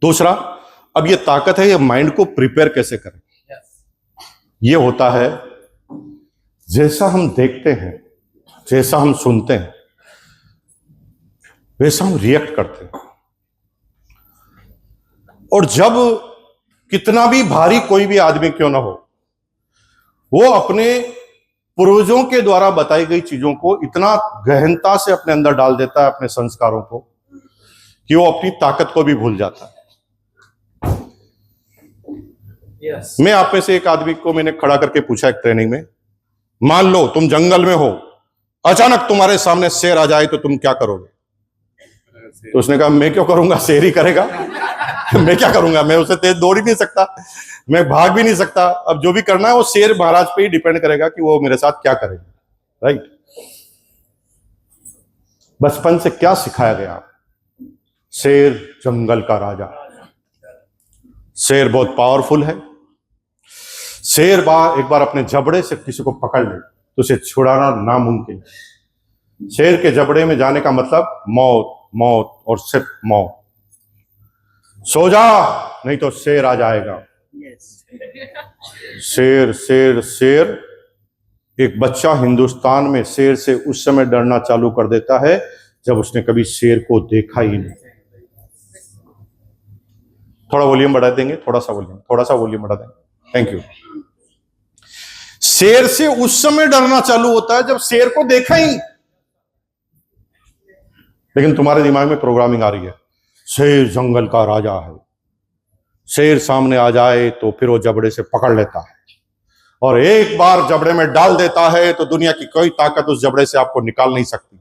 दूसरा, अब ये ताकत है, ये माइंड को प्रिपेयर कैसे करें। ये होता है जैसा हम देखते हैं, जैसा हम सुनते हैं, वैसा हम रिएक्ट करते हैं। और जब कितना भी भारी कोई भी आदमी क्यों ना हो, वो अपने पूर्वजों के द्वारा बताई गई चीजों को इतना गहनता से अपने अंदर डाल देता है, अपने संस्कारों को, कि वो अपनी ताकत को भी भूल जाता है। मैं आप में से एक आदमी को मैंने खड़ा करके पूछा एक ट्रेनिंग में, मान लो तुम जंगल में हो, अचानक तुम्हारे सामने शेर आ जाए तो तुम क्या करोगे? तो उसने कहा, मैं क्यों करूंगा, शेर ही करेगा। मैं क्या करूंगा, मैं उसे तेज दौड़ ही नहीं सकता, मैं भाग भी नहीं सकता। अब जो भी करना है वो शेर महाराज पे ही डिपेंड करेगा कि वो मेरे साथ क्या करेगा। राइट। बचपन से क्या सिखाया गया? शेर जंगल का राजा, शेर बहुत पावरफुल है। शेर एक बार अपने जबड़े से किसी को पकड़ ले तो उसे छुड़ाना नामुमकिन है। शेर के जबड़े में जाने का मतलब मौत, मौत और सिर्फ मौत। सो जा, नहीं तो शेर आ जाएगा। शेर शेर शेर। एक बच्चा हिंदुस्तान में शेर से उस समय डरना चालू कर देता है जब उसने कभी शेर को देखा ही नहीं। थोड़ा वॉल्यूम बढ़ा देंगे, थोड़ा सा वॉल्यूम बढ़ा देंगे। Thank you. शेर से उस समय डरना चालू होता है जब शेर को देखा ही। लेकिन तुम्हारे दिमाग में प्रोग्रामिंग आ रही है, शेर जंगल का राजा है, शेर सामने आ जाए तो फिर वो जबड़े से पकड़ लेता है, और एक बार जबड़े में डाल देता है तो दुनिया की कोई ताकत उस जबड़े से आपको निकाल नहीं सकती।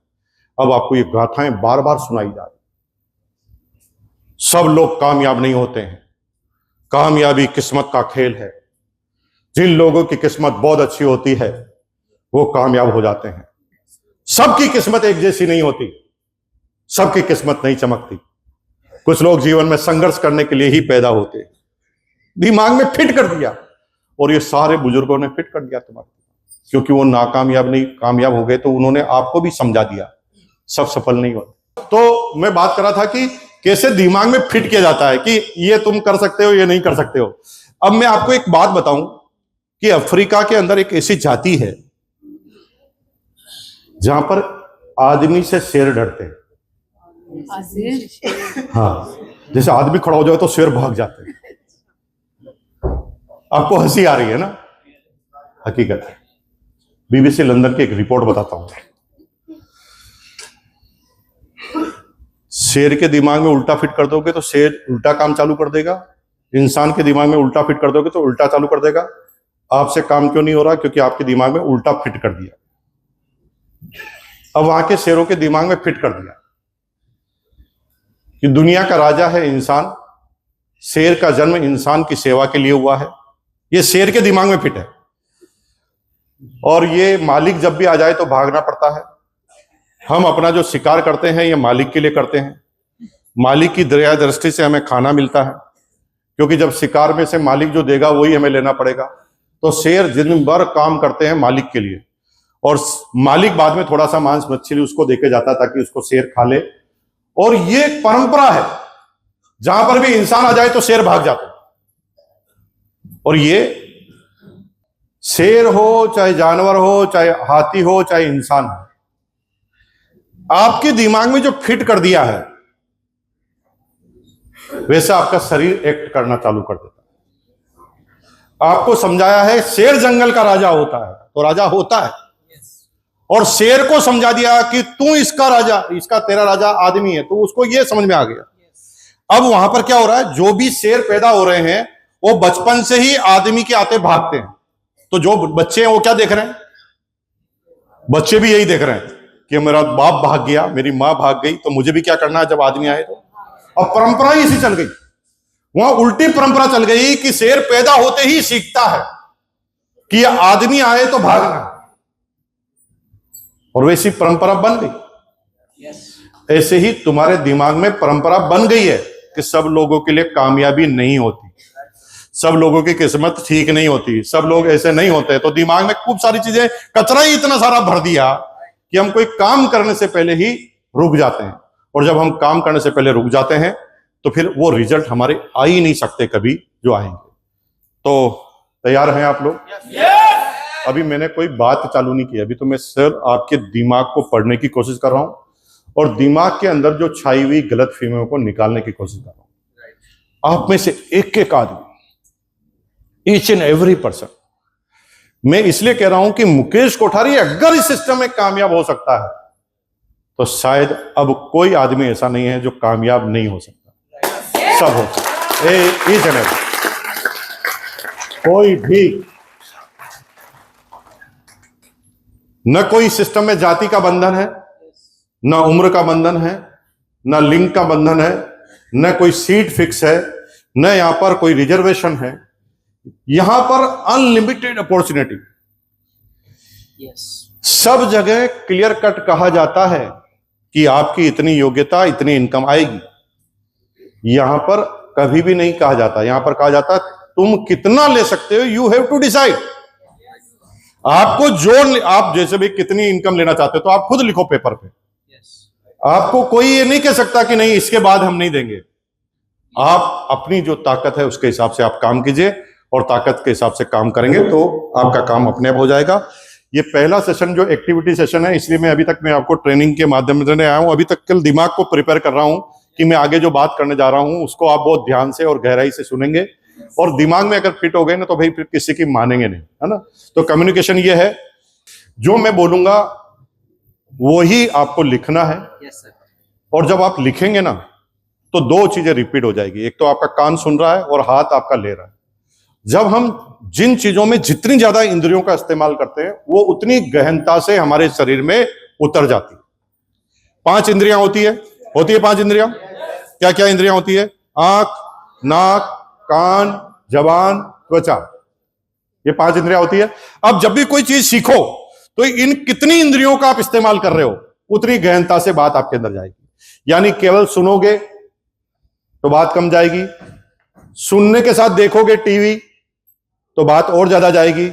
अब आपको ये गाथाएं बार बार सुनाई जा रही। सब लोग कामयाब नहीं होते हैं, कामयाबी किस्मत का खेल है। जिन लोगों की किस्मत बहुत अच्छी होती है वो कामयाब हो जाते हैं। सबकी किस्मत एक जैसी नहीं होती, सबकी किस्मत नहीं चमकती। कुछ लोग जीवन में संघर्ष करने के लिए ही पैदा होते हैं। दिमाग में फिट कर दिया, और ये सारे बुजुर्गों ने फिट कर दिया तुम्हारे, क्योंकि वो नाकामयाब नहीं कामयाब हो गए तो उन्होंने आपको भी समझा दिया सब सफल नहीं होते। तो मैं बात कर रहा था कि कैसे दिमाग में फिट किया जाता है कि ये तुम कर सकते हो, ये नहीं कर सकते हो। अब मैं आपको एक बात बताऊं कि अफ्रीका के अंदर एक ऐसी जाति है जहां पर आदमी से शेर डरते हैं। हाँ, जैसे आदमी खड़ा हो जाए तो शेर भाग जाते हैं। आपको हंसी आ रही है ना, हकीकत है। बीबीसी लंदन की एक रिपोर्ट बताता हूं। शेर के दिमाग में उल्टा फिट कर दोगे तो शेर उल्टा काम चालू कर देगा, इंसान के दिमाग में उल्टा फिट कर दोगे तो उल्टा चालू कर देगा। आपसे काम क्यों नहीं हो रहा? क्योंकि आपके दिमाग में उल्टा फिट कर दिया। अब वहां के शेरों के दिमाग में फिट कर दिया कि दुनिया का राजा है इंसान, शेर का जन्म इंसान की सेवा के लिए हुआ है। ये शेर के दिमाग में फिट है, और ये मालिक जब भी आ जाए तो भागना पड़ता है। हम अपना जो शिकार करते हैं ये मालिक के लिए करते हैं। मालिक की दया दृष्टि से हमें खाना मिलता है, क्योंकि जब शिकार में से मालिक जो देगा वही हमें लेना पड़ेगा। तो शेर दिन भर काम करते हैं मालिक के लिए, और मालिक बाद में थोड़ा सा मांस मछली उसको देके जाता ताकि उसको शेर खा ले। और ये एक परंपरा है, जहां पर भी इंसान आ जाए तो शेर भाग जाता है। और ये शेर हो, चाहे जानवर हो, चाहे हाथी हो, चाहे इंसान हो, आपके दिमाग में जो फिट कर दिया है वैसा आपका शरीर एक्ट करना चालू कर देता है। आपको समझाया है शेर जंगल का राजा होता है तो राजा होता है, और शेर को समझा दिया कि तू इसका राजा, इसका तेरा राजा आदमी है, तो उसको ये समझ में आ गया। अब वहां पर क्या हो रहा है, जो भी शेर पैदा हो रहे हैं वो बचपन से ही आदमी के आते भागते हैं। तो जो बच्चे हैं वो क्या देख रहे हैं? बच्चे भी यही देख रहे हैं कि मेरा बाप भाग गया, मेरी मां भाग गई, तो मुझे भी क्या करना है जब आदमी आए तो। अब परंपरा ही ऐसी चल गई, वहां उल्टी परंपरा चल गई कि शेर पैदा होते ही सीखता है कि आदमी आए तो भागना, और वैसी परंपरा बन गई। ऐसे ही तुम्हारे दिमाग में परंपरा बन गई है कि सब लोगों के लिए कामयाबी नहीं होती, सब लोगों की किस्मत ठीक नहीं होती, सब लोग ऐसे नहीं होते। तो दिमाग में खूब सारी चीजें, कचरा ही इतना सारा भर दिया कि हम कोई काम करने से पहले ही रुक जाते हैं। और जब हम काम करने से पहले रुक जाते हैं तो फिर वो रिजल्ट हमारे आ ही नहीं सकते कभी जो आएंगे। तो तैयार हैं आप लोग? अभी मैंने कोई बात चालू नहीं की, अभी तो मैं सर आपके दिमाग को पढ़ने की कोशिश कर रहा हूं और दिमाग के अंदर जो छाई हुई गलत फहमियों को निकालने की कोशिश कर रहा हूं। आप में से एक एक आदमी, ईच एंड एवरी पर्सन, मैं इसलिए कह रहा हूं कि मुकेश कोठारी अगर इस सिस्टम में कामयाब हो सकता है तो शायद अब कोई आदमी ऐसा नहीं है जो कामयाब नहीं हो सकता। सब हो सकता, ईच एंड एवरी, कोई भी। न कोई सिस्टम में जाति का बंधन है, न उम्र का बंधन है, न लिंग का बंधन है, न कोई सीट फिक्स है, न यहां पर कोई रिजर्वेशन है। यहां पर अनलिमिटेड अपॉर्चुनिटी, सब जगह क्लियर कट कहा जाता है कि आपकी इतनी योग्यता, इतनी इनकम आएगी। यहां पर कभी भी नहीं कहा जाता, यहां पर कहा जाता है तुम कितना ले सकते हो, यू हैव टू डिसाइड। आपको जो, आप जैसे भी कितनी इनकम लेना चाहते हो तो आप खुद लिखो पेपर पे। आपको कोई ये नहीं कह सकता कि नहीं इसके बाद हम नहीं देंगे। आप अपनी जो ताकत है उसके हिसाब से आप काम कीजिए और ताकत के हिसाब से काम करेंगे तो आपका काम अपने आप हो जाएगा। ये पहला सेशन जो एक्टिविटी सेशन है, इसलिए मैं अभी तक मैं आपको ट्रेनिंग के माध्यम से आया हूं। अभी तक कल दिमाग को प्रिपेयर कर रहा हूं कि मैं आगे जो बात करने जा रहा हूं उसको आप बहुत ध्यान से और गहराई से सुनेंगे और दिमाग में अगर फिट हो गए ना तो भाई फिर किसी की मानेंगे नहीं, है ना। तो कम्युनिकेशन ये है, जो मैं बोलूंगा वो ही आपको लिखना है। और जब आप लिखेंगे ना तो दो चीजें रिपीट हो जाएगी, एक तो आपका कान सुन रहा है और हाथ आपका ले रहा है। जब हम जिन चीजों में जितनी ज्यादा इंद्रियों का इस्तेमाल करते हैं वो उतनी गहनता से हमारे शरीर में उतर जाती है। 5 इंद्रियां होती है 5 इंद्रियां। क्या क्या इंद्रियां होती है? आंख, नाक, कान, जबान, त्वचा, ये 5 इंद्रियां होती है। अब जब भी कोई चीज सीखो तो इन कितनी इंद्रियों का आप इस्तेमाल कर रहे हो उतनी गहनता से बात आपके अंदर जाएगी। यानी केवल सुनोगे तो बात कम जाएगी, सुनने के साथ देखोगे टीवी तो बात और ज्यादा जाएगी,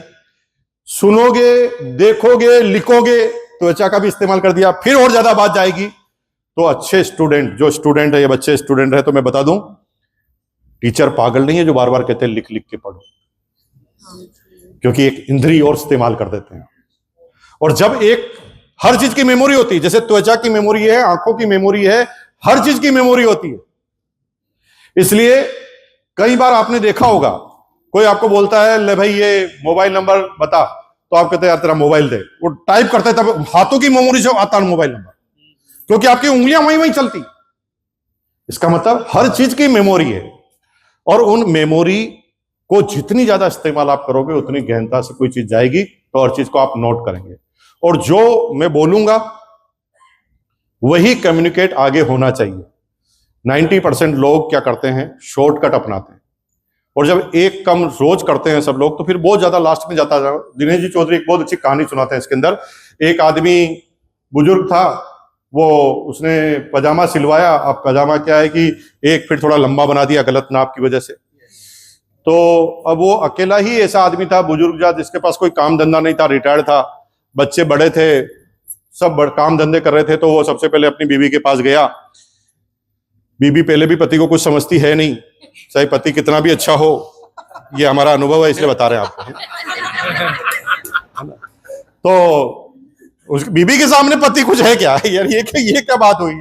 सुनोगे, देखोगे, लिखोगे, त्वचा का भी इस्तेमाल कर दिया फिर और ज्यादा बात जाएगी। तो अच्छे स्टूडेंट, जो स्टूडेंट है, ये बच्चे स्टूडेंट है, तो मैं बता दूं टीचर पागल नहीं है जो बार बार कहते हैं लिख लिख के पढ़ो, क्योंकि एक इंद्री और इस्तेमाल कर देते हैं। और जब एक हर चीज की मेमोरी होती है, जैसे त्वचा की मेमोरी है, आंखों की मेमोरी है, हर चीज की मेमोरी होती है। इसलिए कई बार आपने देखा होगा कोई आपको बोलता है ले भाई ये मोबाइल नंबर बता, तो आप कहते हैं यार तेरा मोबाइल दे, वो टाइप करते हैं तब हाथों की मेमोरी से आता है मोबाइल नंबर, क्योंकि आपकी उंगलियां वहीं वहीं चलती। इसका मतलब हर चीज की मेमोरी है और उन मेमोरी को जितनी ज्यादा इस्तेमाल आप करोगे उतनी गहनता से कोई चीज जाएगी तो हर चीज को आप नोट करेंगे। और जो मैं बोलूंगा वही कम्युनिकेट आगे होना चाहिए। 90% लोग क्या करते हैं, शॉर्टकट अपनाते हैं, और जब एक कम रोज करते हैं सब लोग तो फिर बहुत ज्यादा लास्ट में जाता है। दिनेश जी चौधरी एक बहुत अच्छी कहानी सुनाते हैं इसके अंदर। एक आदमी बुजुर्ग था, वो उसने पजामा सिलवाया। अब पजामा क्या है कि एक फिर थोड़ा लंबा बना दिया गलत नाप की वजह से। तो अब वो अकेला ही ऐसा आदमी था, बुजुर्ग जा, जिसके पास कोई काम धंधा नहीं था, रिटायर्ड था, बच्चे बड़े थे, सब काम धंधे कर रहे थे। तो वो सबसे पहले अपनी बीवी के पास गया। बीवी पहले भी पति को कुछ समझती है नहीं, चाहे पति कितना भी अच्छा हो, ये हमारा अनुभव है इसलिए बता रहे हैं आपको। तो उस बीबी के सामने पति कुछ है क्या यार, ये क्या बात हुई?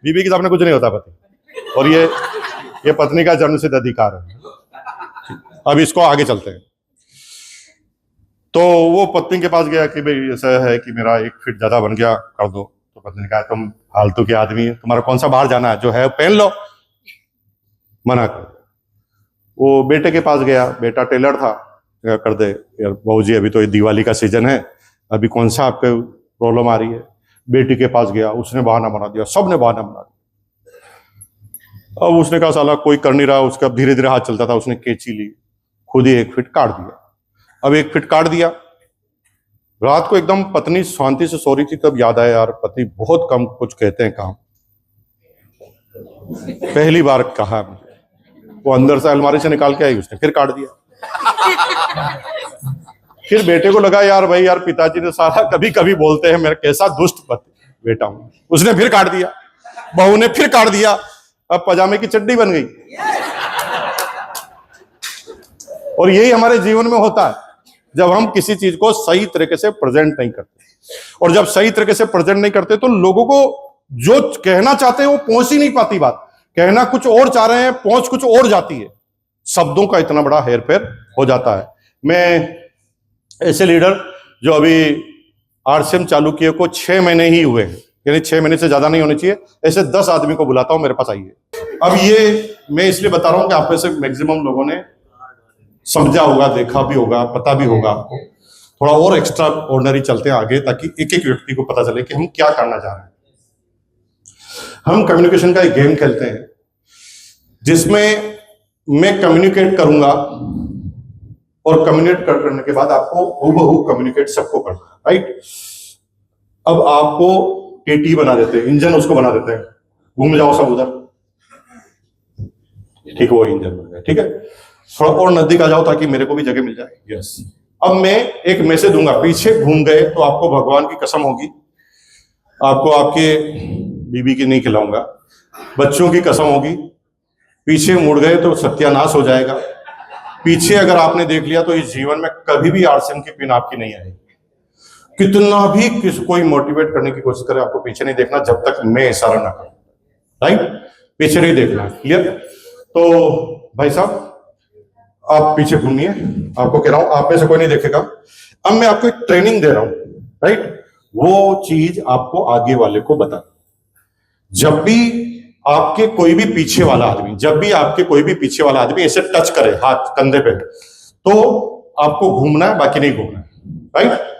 बीबी के सामने कुछ नहीं होता पति, और ये पत्नी का जन्मसिद्ध अधिकार है। अब इसको आगे चलते हैं। तो वो पत्नी के पास गया कि भाई ऐसा है कि मेरा 1 फीट ज्यादा बन गया, कर दो। तो पत्नी ने कहा तुम फालतू के आदमी है, तुम्हारा कौन सा बाहर जाना है, जो है पहन लो। मना कर। वो बेटे के पास गया, बेटा टेलर था, कर दे यार बहू जी, अभी तो ये दिवाली का सीजन है, अभी कौन सा आपके प्रॉब्लम आ रही है। बेटी के पास गया, उसने बहाना बना दिया, सबने बहाना बना दिया। अब उसने कहा साला कोई कर नहीं रहा, उसका धीरे धीरे हाथ चलता था, उसने कैंची ली, खुद ही 1 फीट काट दिया। अब 1 फीट काट दिया। रात को एकदम पत्नी शांति से सो रही थी, तब याद आया यार पति बहुत कम कुछ कहते हैं काम, पहली बार कहा मुझे। वो अंदर से अलमारी से निकाल के आई, उसने फिर काट दिया। फिर बेटे को लगा यार भाई यार पिताजी ने सारा कभी कभी बोलते हैं, मेरा कैसा दुष्ट पति बेटा हूं। उसने फिर काट दिया, बहू ने फिर काट दिया। अब पजामे की चड्डी बन गई। और यही हमारे जीवन में होता है जब हम किसी चीज को सही तरीके से प्रेजेंट नहीं करते। और जब सही तरीके से प्रेजेंट नहीं करते तो लोगों को जो कहना चाहते हैं वो पहुंच ही नहीं पाती बात। कहना कुछ और चाह रहे हैं, पहुंच कुछ और जाती है। शब्दों का इतना बड़ा हेरफेर हो जाता है। मैं ऐसे लीडर जो अभी आरसीएम चालू किए को 6 महीने ही हुए हैं, यानी 6 महीने से ज्यादा नहीं होने चाहिए, ऐसे 10 आदमी को बुलाता हूं मेरे पास आइए। अब ये मैं इसलिए बता रहा हूं कि आप में से मैक्सिमम लोगों ने समझा होगा, देखा भी होगा, पता भी होगा आपको। थोड़ा और एक्स्ट्रा ऑर्डिनरी चलते हैं आगे, ताकि एक एक व्यक्ति को पता चले कि हम क्या करना चाह रहे हैं। हम कम्युनिकेशन का एक गेम खेलते हैं जिसमें मैं कम्युनिकेट करूंगा और कम्युनिकेट करने के बाद आपको हूबहू कम्युनिकेट सबको करना है, राइट। अब आपको टीटी बना देते हैं, इंजन उसको बना देते हैं, घूम जाओ सब उधर, ठीक है, वो इंजन बन गया, ठीक है। थोड़ा और नजदीक आ जाओ ताकि मेरे को भी जगह मिल जाए, यस। अब मैं एक मैसेज दूंगा, पीछे घूम गए तो आपको भगवान की कसम होगी, आपको आपके बीबी की नहीं खिलाऊंगा, बच्चों की कसम होगी। पीछे मुड़ गए तो सत्यानाश हो जाएगा। पीछे अगर आपने देख लिया तो इस जीवन में कभी भी आरसीएम की पिन आपकी नहीं आएगी। कितना भी कोई मोटिवेट करने की कोशिश करे, आपको पीछे नहीं देखना जब तक मैं इशारा ना करूं, राइट। पीछे नहीं देखना, क्लियर। तो भाई साहब आप पीछे घूमिए, आपको कह रहा हूं, आप में से कोई नहीं देखेगा। अब मैं आपको एक ट्रेनिंग दे रहा हूं, राइट। वो चीज आपको आगे वाले को बता। जब भी आपके कोई भी पीछे वाला आदमी, जब भी आपके कोई भी पीछे वाला आदमी ऐसे टच करे हाथ कंधे पे, तो आपको घूमना है, बाकी नहीं घूमना है, राइट।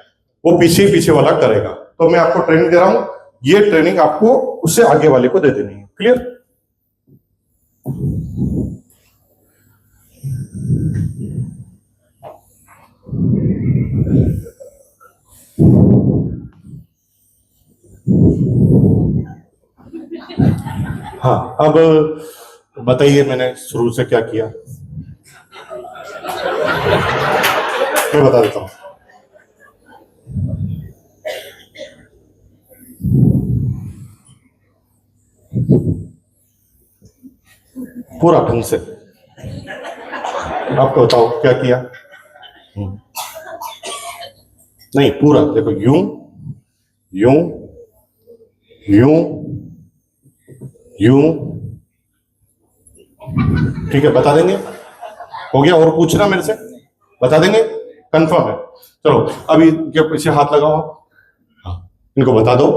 वो पीछे पीछे वाला करेगा। तो मैं आपको ट्रेनिंग दे रहा हूं, ये ट्रेनिंग आपको उससे आगे वाले को दे देनी है, क्लियर। हाँ, अब बताइए मैंने शुरू से क्या किया, मैं बता देता हूं। पूरा ढंग से आपको बताओ क्या किया। नहीं, पूरा देखो, यूं यूं यूं यूं, ठीक है, बता देंगे। हो गया, और पूछना मेरे से, बता देंगे, कंफर्म है। चलो अभी क्या पीछे हाथ लगाओ आप, हाँ, इनको बता दो।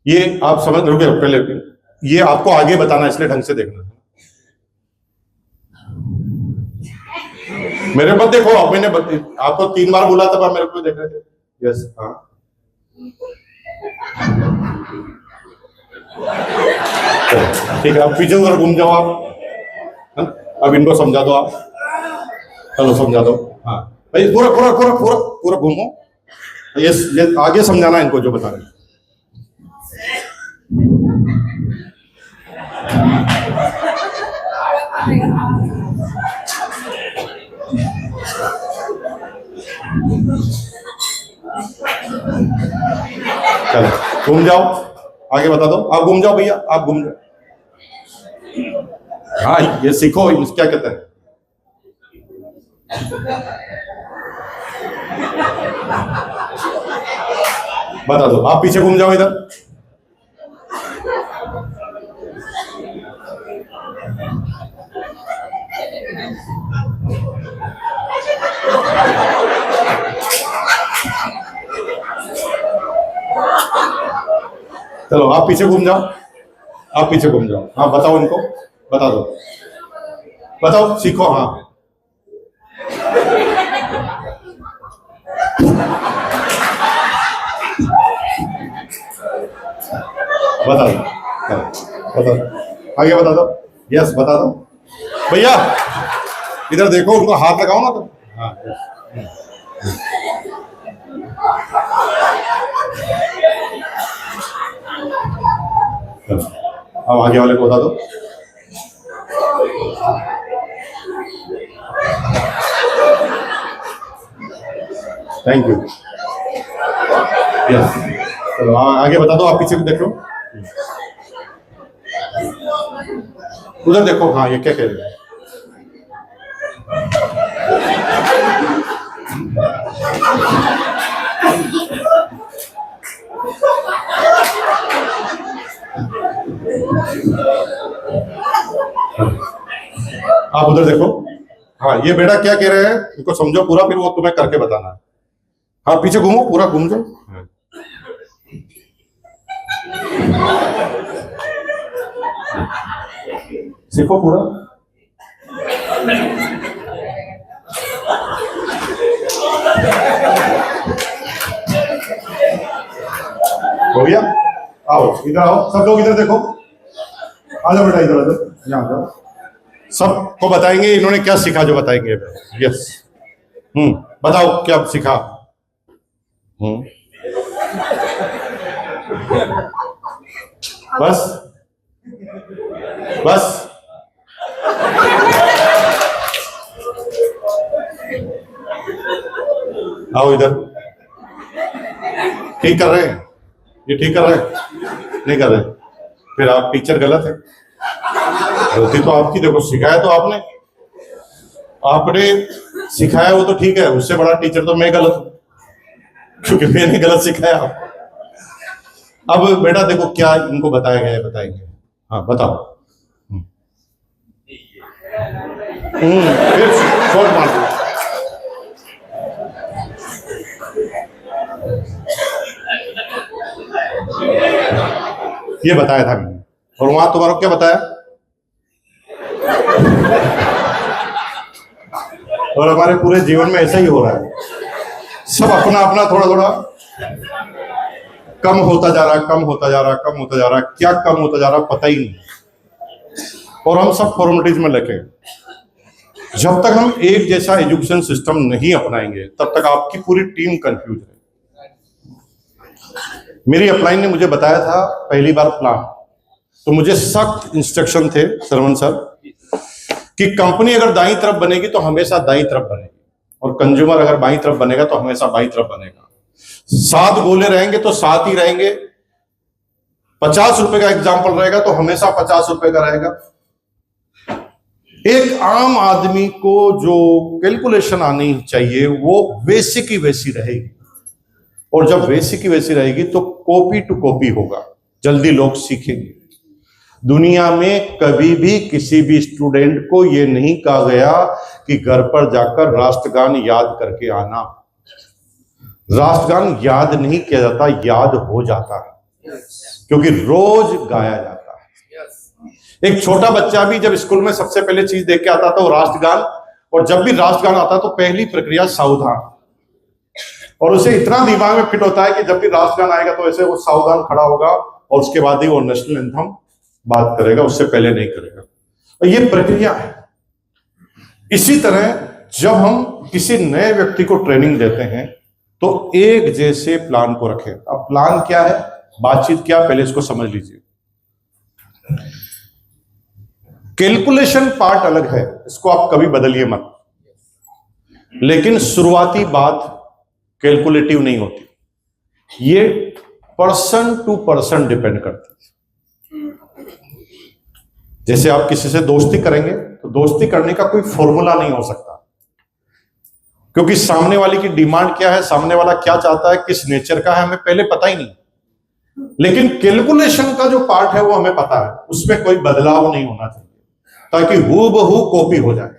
ये आप समझ रुके पहले, ये आपको आगे बताना, इसलिए ढंग से देखना। मेरे मत देखो, आप मैंने आपको 3 बार बोला तब आप मेरे को देख रहे थे, यस, हाँ। ठीक है, अब पीछे उधर घूम जाओ आप, हाँ? अब इनको समझा दो आप, चलो समझा दो, हाँ भाई, पूरा पूरा पूरा पूरा पूरा घूमो, ये आगे समझाना इनको जो बता रहे हैं। चलो घूम जाओ, आगे बता दो, आप घूम जाओ भैया, आप घूम जाओ। हाँ, ये सीखो, क्या कहते हैं। बता दो, आप पीछे घूम जाओ इधर। चलो आप पीछे घूम जाओ, आप पीछे घूम जाओ, हाँ बताओ इनको, बता दो, बताओ, सीखो, हाँ। बता दो, बता दो, आगे बता दो, यस बता दो भैया, इधर देखो, उनको हाथ लगाओ ना तो, हाँ। अब आगे वाले को बता दो। Thank you, yes. चलो आगे बता दो, आप पीछे देखो। उधर देखो, हाँ ये क्या कह रहे हैं? आप उधर देखो, हाँ ये बेटा क्या कह रहे हैं, इनको समझो पूरा, फिर वो तुम्हें करके बताना है। हाँ पीछे घूमो, पूरा घूम जाओ। सीखो पूरा। हो गया? आओ इधर आओ, सब लोग इधर देखो, आ जाओ बेटा, इधर आ जाओ, यहाँ आ जाओ। सबको बताएंगे इन्होंने क्या सीखा, जो बताएंगे। यस, बताओ क्या सीखा। बस बस, आओ इधर। ठीक कर रहे हैं, ये ठीक कर रहे हैं, नहीं कर रहे, फिर आप टीचर गलत है। गलती तो आपकी, देखो सिखाया तो आपने सिखाया वो तो ठीक है, उससे बड़ा टीचर तो मैं गलत हूं, क्योंकि मैंने गलत सिखाया। अब बेटा देखो क्या इनको बताया गया है, बताएंगे। हाँ बताओ। फिर शॉर्ट मार दो। ये बताया था मैंने, और वहां तुम्हारा क्या बताया? और हमारे पूरे जीवन में ऐसा ही हो रहा है, सब अपना अपना थोड़ा थोड़ा कम होता जा रहा, कम होता जा रहा, कम होता जा रहा, क्या कम होता जा रहा पता ही नहीं, और हम सब फॉर्मेलिटीज में लगे। जब तक हम एक जैसा एजुकेशन सिस्टम नहीं अपनाएंगे तब तक आपकी पूरी टीम कंफ्यूज है। मेरी अपलाइन ने मुझे बताया था पहली बार प्लान, तो मुझे सख्त इंस्ट्रक्शन थे सरवण सर कि कंपनी अगर दाईं तरफ बनेगी तो हमेशा दाईं तरफ बनेगी, और कंज्यूमर अगर बाईं तरफ बनेगा तो हमेशा बाईं तरफ बनेगा। 7 गोले रहेंगे तो 7 ही रहेंगे, 50 रुपए का एग्जाम्पल रहेगा तो हमेशा 50 रुपए का रहेगा। एक आम आदमी को जो कैलकुलेशन आनी चाहिए वो वैसी की वैसी रहेगी, और जब वैसी की वैसी रहेगी तो कॉपी टू कॉपी होगा, जल्दी लोग सीखेंगे। दुनिया में कभी भी किसी भी स्टूडेंट को यह नहीं कहा गया कि घर पर जाकर राष्ट्रगान याद करके आना। राष्ट्रगान याद नहीं किया जाता, याद हो जाता है, क्योंकि रोज गाया जाता है। एक छोटा बच्चा भी जब स्कूल में सबसे पहले चीज देख के आता था वो राष्ट्रगान, और जब भी राष्ट्रगान आता तो पहली प्रक्रिया सावधान, और उसे इतना दिमाग में फिट होता है कि जब भी राष्ट्रगान आएगा तो ऐसे वो सावधान खड़ा होगा, और उसके बाद ही वो नेशनल एंथम बात करेगा, उससे पहले नहीं करेगा। और ये प्रक्रिया है। इसी तरह जब हम किसी नए व्यक्ति को ट्रेनिंग देते हैं तो एक जैसे प्लान को रखें। अब प्लान क्या है, बातचीत क्या, पहले इसको समझ लीजिए। कैलकुलेशन पार्ट अलग है, इसको आप कभी बदलिए मत, लेकिन शुरुआती बात कैलकुलेटिव नहीं होती, ये पर्सन टू पर्सन डिपेंड करती है। जैसे आप किसी से दोस्ती करेंगे तो दोस्ती करने का कोई फॉर्मूला नहीं हो सकता, क्योंकि सामने वाले की डिमांड क्या है, सामने वाला क्या चाहता है, किस नेचर का है, हमें पहले पता ही नहीं। लेकिन कैलकुलेशन का जो पार्ट है वो हमें पता है, उसमें कोई बदलाव नहीं होना चाहिए ताकि हूबहू कॉपी हो जाए।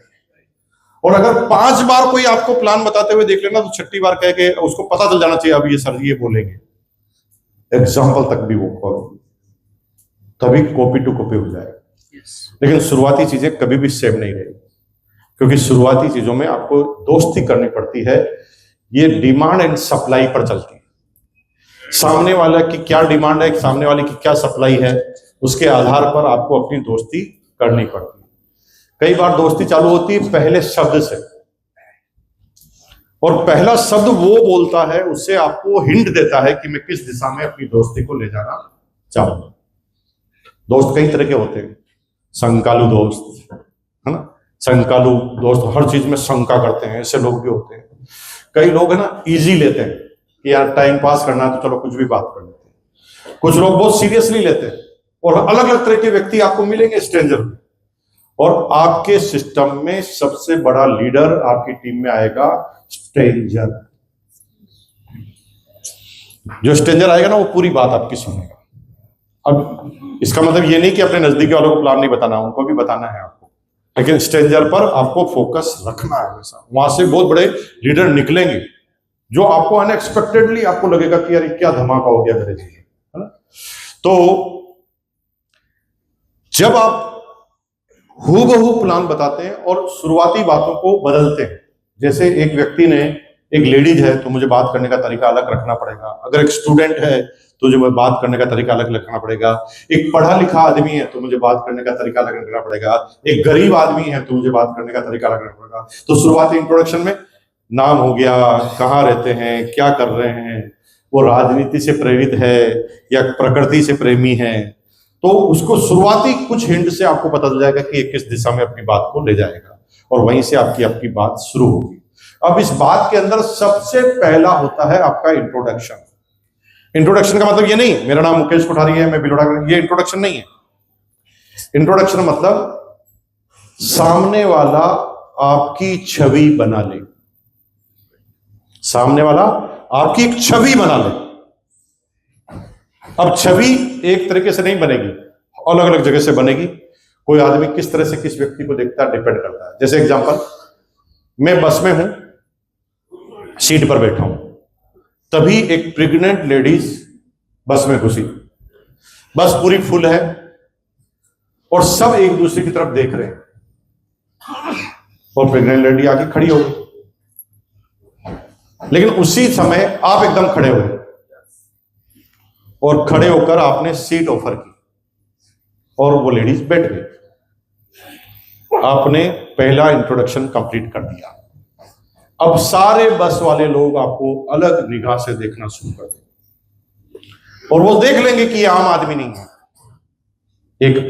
और अगर 5 बार कोई आपको प्लान बताते हुए देख लेना तो 6ठी बार कह के उसको पता चल जाना चाहिए अब ये सर ये बोलेंगे, एग्जाम्पल तक भी वो तभी कॉपी टू कॉपी हो जाएगा। लेकिन शुरुआती चीजें कभी भी सेम नहीं रहेगी, क्योंकि शुरुआती चीजों में आपको दोस्ती करनी पड़ती है। ये डिमांड एंड सप्लाई पर चलती है, सामने वाला की क्या डिमांड है, सामने वाले की क्या सप्लाई है, उसके आधार पर आपको अपनी दोस्ती करनी पड़ती है। कई बार दोस्ती चालू होती है पहले शब्द से, और पहला शब्द वो बोलता है, उससे आपको हिंट देता है कि मैं किस दिशा में अपनी दोस्ती को ले जाना चाहूंगा। दोस्त कई तरह के होते हैं, शंकालु दोस्त है ना, शंकालु दोस्त हर चीज में शंका करते हैं, ऐसे लोग भी होते हैं। कई लोग है ना इजी लेते हैं कि यार टाइम पास करना है तो चलो कुछ भी बात कर लेते हैं। कुछ लोग बहुत सीरियसली लेते हैं, और अलग अलग तरह के व्यक्ति आपको मिलेंगे स्ट्रेंजर में। और आपके सिस्टम में सबसे बड़ा लीडर आपकी टीम में आएगा स्ट्रेंजर। जो स्ट्रेंजर आएगा ना वो पूरी बात आपकी सुनेगा। अब इसका मतलब ये नहीं कि अपने नजदीकी वालों को प्लान नहीं बताना, उनको भी बताना है आपको, लेकिन स्ट्रेंजर पर आपको फोकस रखना है हमेशा। वहां से बहुत बड़े लीडर निकलेंगे जो आपको अनएक्सपेक्टेडली आपको लगेगा कि यार क्या धमाका हो गया मेरे जीवन में, है ना। तो जब आप हूबहू प्लान बताते हैं और शुरुआती बातों को बदलते हैं, जैसे एक व्यक्ति ने, एक लेडीज है तो मुझे बात करने का तरीका अलग रखना पड़ेगा, अगर एक स्टूडेंट है तो जो बात करने का तरीका अलग रखना पड़ेगा, एक पढ़ा लिखा आदमी है तो मुझे बात करने का तरीका अलग रखना पड़ेगा, एक गरीब आदमी है तो मुझे बात करने का तरीका अलग रखना पड़ेगा। तो शुरुआती इंट्रोडक्शन में नाम हो गया, कहाँ रहते हैं, क्या कर रहे हैं, वो राजनीति से प्रेरित है या प्रकृति से प्रेमी है, तो उसको शुरुआती कुछ हिंट से आपको पता चल जाएगा कि ये किस दिशा में अपनी बात को ले जाएगा और वहीं से आपकी बात शुरू होगी। अब इस बात के अंदर सबसे पहला होता है आपका इंट्रोडक्शन। इंट्रोडक्शन का मतलब ये नहीं मेरा नाम मुकेश कोठारी है, मैं बिलोड़ा, ये इंट्रोडक्शन नहीं है। इंट्रोडक्शन मतलब सामने वाला आपकी छवि बना ले, सामने वाला आपकी एक छवि बना ले। अब छवि एक तरीके से नहीं बनेगी, अलग अलग जगह से बनेगी। कोई आदमी किस तरह से किस व्यक्ति को देखता है डिपेंड करता है। जैसे एग्जांपल, मैं बस में हूं, सीट पर बैठा हूं, तभी एक प्रेग्नेंट लेडीज बस में घुसी, बस पूरी फुल है और सब एक दूसरे की तरफ देख रहे हैं और प्रेग्नेंट लेडी आके खड़ी हो गई, लेकिन उसी समय आप एकदम खड़े हुए और खड़े होकर आपने सीट ऑफर की और वो लेडीज बैठ गई। आपने पहला इंट्रोडक्शन कंप्लीट कर दिया। अब सारे बस वाले लोग आपको अलग निगाह से देखना शुरू कर देंगे और वो देख लेंगे कि ये आम आदमी नहीं है,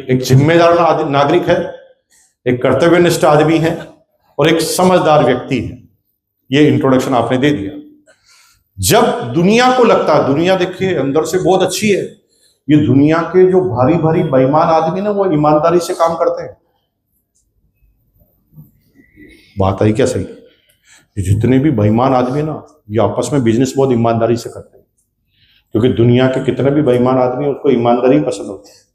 एक जिम्मेदार नागरिक है, एक कर्तव्यनिष्ठ आदमी है और एक समझदार व्यक्ति है। ये इंट्रोडक्शन आपने दे दिया। जब दुनिया को लगता है, दुनिया देखिए अंदर से बहुत अच्छी है, ये दुनिया के जो भारी भारी बेईमान आदमी ना वो ईमानदारी से काम करते हैं। बात आई क्या सही? ये जितने भी बेईमान आदमी ना ये आपस में बिजनेस बहुत ईमानदारी से करते हैं, क्योंकि दुनिया के कितने भी बेईमान आदमी उसको ईमानदारी पसंद होती है।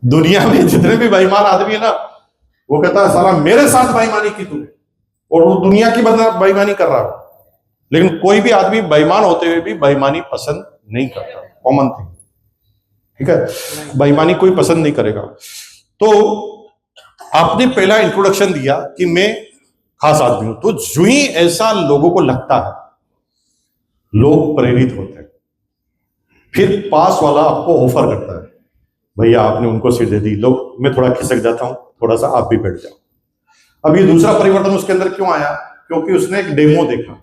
दुनिया में जितने भी बेईमान आदमी है ना वो कहता है साला मेरे साथ बेईमानी की तूने, और वो दुनिया की बेईमानी कर रहा है। लेकिन कोई भी आदमी बेईमान होते हुए भी बेईमानी पसंद नहीं करता, कॉमन थिंग, ठीक है। बेईमानी कोई पसंद नहीं करेगा। तो आपने पहला इंट्रोडक्शन दिया कि मैं खास आदमी हूं, तो जो ही ऐसा लोगों को लगता है लोग प्रेरित होते हैं। फिर पास वाला आपको ऑफर करता है, भैया आपने उनको सीट दे दी, लोग मैं थोड़ा खिसक जाता हूं, थोड़ा सा आप भी बैठ जाओ। अब ये दूसरा परिवर्तन उसके अंदर क्यों आया? क्योंकि उसने एक डेमो देखा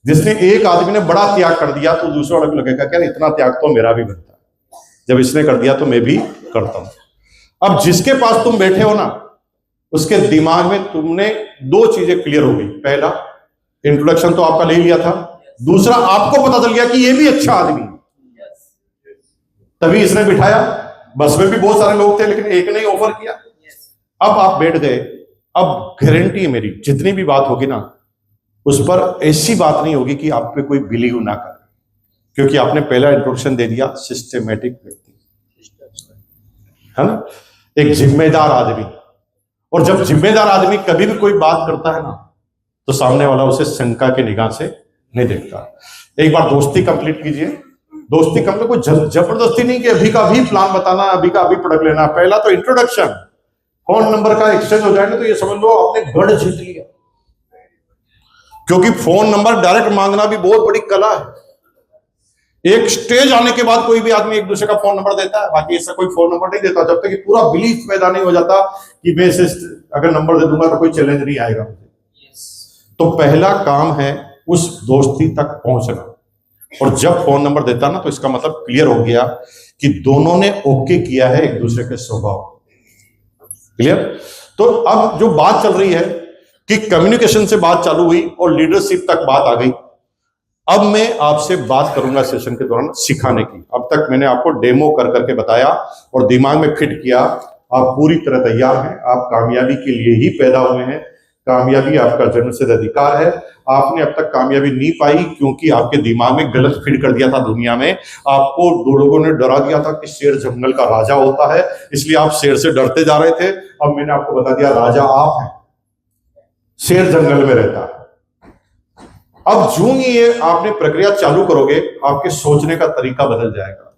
जिसने एक आदमी ने बड़ा त्याग कर दिया, तो दूसरा वाले को लगेगा क्या इतना त्याग तो मेरा भी बनता है, जब इसने कर दिया तो मैं भी करता हूं। अब जिसके पास तुम बैठे हो ना उसके दिमाग में तुमने दो चीजें क्लियर हो गई। पहला, इंट्रोडक्शन तो आपका ले लिया था, दूसरा आपको पता चल गया कि ये भी अच्छा आदमी है, तभी इसने बिठाया। बस में भी बहुत सारे लोग थे लेकिन एक ने ही ऑफर किया। अब आप बैठ गए। अब गारंटी है मेरी, जितनी भी बात होगी ना उस पर ऐसी बात नहीं होगी कि आप पे कोई बिलीव ना करे, क्योंकि आपने पहला इंट्रोडक्शन दे दिया सिस्टमेटिक व्यक्ति, है ना, एक जिम्मेदार आदमी। और जब जिम्मेदार आदमी कभी भी कोई बात करता है ना तो सामने वाला उसे शंका के निगाह से नहीं देखता। एक बार दोस्ती कंप्लीट कीजिए। दोस्ती कंप्लीट कोई जबरदस्ती नहीं कि अभी का अभी प्लान बताना, अभी का अभी प्रोडक्ट लेना। पहला तो इंट्रोडक्शन, फोन नंबर का एक्सचेंज हो जाएगा तो ये समझ लो आपने गढ़ जीत लिया, क्योंकि फोन नंबर डायरेक्ट मांगना भी बहुत बड़ी कला है। एक स्टेज आने के बाद कोई भी आदमी एक दूसरे का फोन नंबर देता है, बाकी ऐसा कोई फोन नंबर नहीं देता जब तक कि पूरा बिलीफ पैदा नहीं हो जाता कि मैं इसे अगर नंबर दे दूंगा तो कोई चैलेंज नहीं आएगा मुझे। तो पहला काम है उस दोस्ती तक पहुंचना, और जब फोन नंबर देता ना तो इसका मतलब क्लियर हो गया कि दोनों ने ओके किया है एक दूसरे के स्वभाव। क्लियर? तो अब जो बात चल रही है कि कम्युनिकेशन से बात चालू हुई और लीडरशिप तक बात आ गई, अब मैं आपसे बात करूंगा सेशन के दौरान सिखाने की। अब तक मैंने आपको डेमो कर करके बताया और दिमाग में फिट किया। आप पूरी तरह तैयार हैं, आप कामयाबी के लिए ही पैदा हुए हैं। कामयाबी आपका जन्मसिद्ध अधिकार है। आपने अब तक कामयाबी नहीं पाई क्योंकि आपके दिमाग में गलत फिट कर दिया था दुनिया में। आपको दो लोगों ने डरा दिया था कि शेर जंगल का राजा होता है, इसलिए आप शेर से डरते जा रहे थे। अब मैंने आपको बता दिया राजा आप हैं, शेर जंगल में रहता है। अब जूं ही ये आपने प्रक्रिया चालू करोगे, आपके सोचने का तरीका बदल जाएगा।